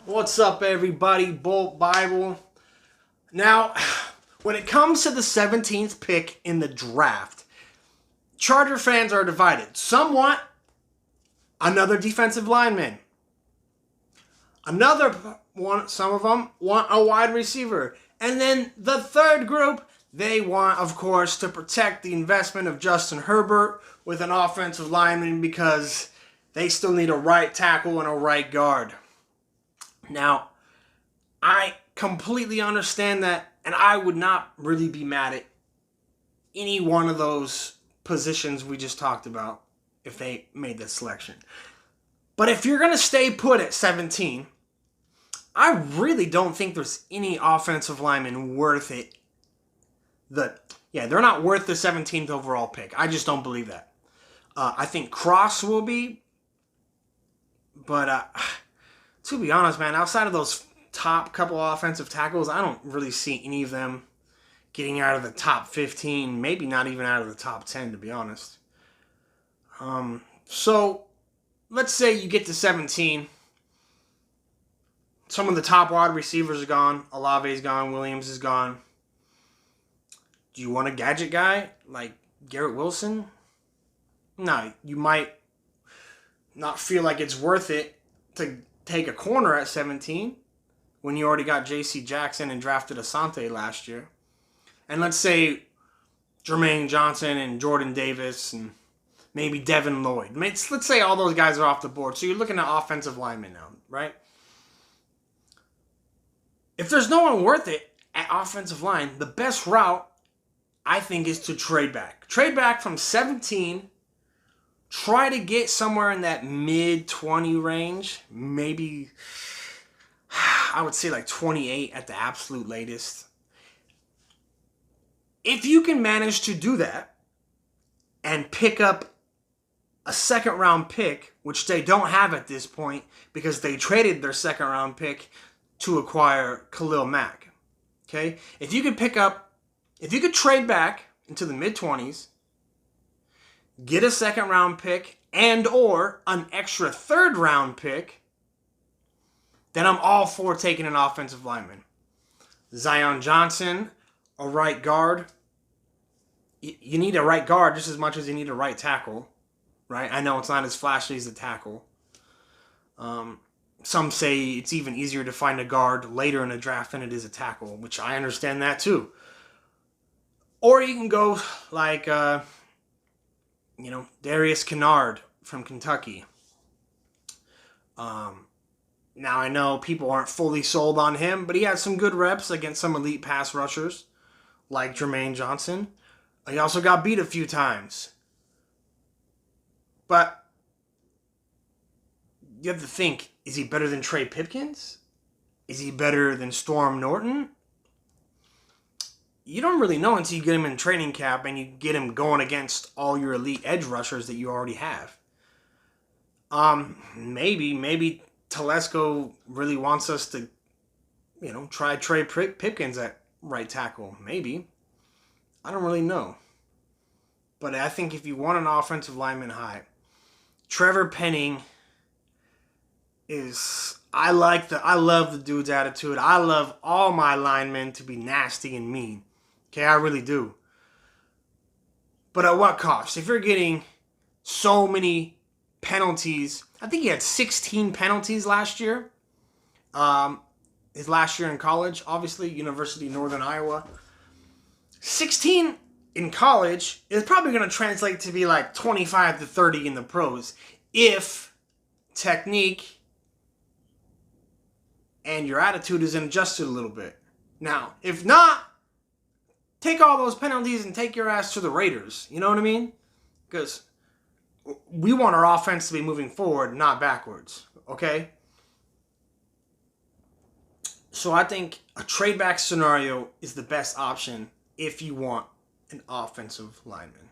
What's up, everybody? Bolt Bible. Now, when it comes to the 17th pick in the draft, Charger fans are divided. Some want another defensive lineman. Some of them want a wide receiver. And then the third group, they want, of course, to protect the investment of Justin Herbert with an offensive lineman because they still need a right tackle and a right guard. Now, I completely understand that, and I would not really be mad at any one of those positions we just talked about if they made this selection. But if you're going to stay put at 17, I really don't think there's any offensive lineman worth it. They're not worth the 17th overall pick. I just don't believe that. I think Cross will be, but to be honest, man, outside of those top couple offensive tackles, I don't really see any of them getting out of the top 15, maybe not even out of the top 10, to be honest. So, let's say you get to 17. Some of the top wide receivers are gone. Olave's gone. Williams is gone. Do you want a gadget guy like Garrett Wilson? No, you might not feel like it's worth it to take a corner at 17 when you already got J.C. Jackson and drafted Asante last year. And let's say Jermaine Johnson and Jordan Davis and maybe Devin Lloyd. Let's say all those guys are off the board. So you're looking at offensive linemen now, right? If there's no one worth it at offensive line, the best route, I think, is to trade back. Trade back from 17. Try to get somewhere in that mid-20 range. Maybe, I would say like 28 at the absolute latest. If you can manage to do that and pick up a second-round pick, which they don't have at this point because they traded their second-round pick to acquire Khalil Mack. Okay? If you could trade back into the mid-20s, get a second-round pick and or an extra third-round pick, then I'm all for taking an offensive lineman. Zion Johnson, a right guard. You need a right guard just as much as you need a right tackle, right? I know it's not as flashy as a tackle. Some say it's even easier to find a guard later in the draft than it is a tackle, which I understand that too. Or you can go like, Darius Kennard from Kentucky. Now I know people aren't fully sold on him, but he had some good reps against some elite pass rushers like Jermaine Johnson. He also got beat a few times. But you have to think, is he better than Trey Pipkins? Is he better than Storm Norton? You don't really know until you get him in training camp and you get him going against all your elite edge rushers that you already have. Maybe Telesco really wants us to, try Trey Pipkins at right tackle. Maybe. I don't really know. But I think if you want an offensive lineman high, Trevor Penning I love the dude's attitude. I love all my linemen to be nasty and mean. Okay, I really do. But at what cost? If you're getting so many penalties, I think he had 16 penalties last year. His last year in college, obviously, University of Northern Iowa. 16 in college is probably going to translate to be like 25 to 30 in the pros if technique and your attitude isn't adjusted a little bit. Now, if not, take all those penalties and take your ass to the Raiders. You know what I mean? Because we want our offense to be moving forward, not backwards. Okay? So I think a trade back scenario is the best option if you want an offensive lineman.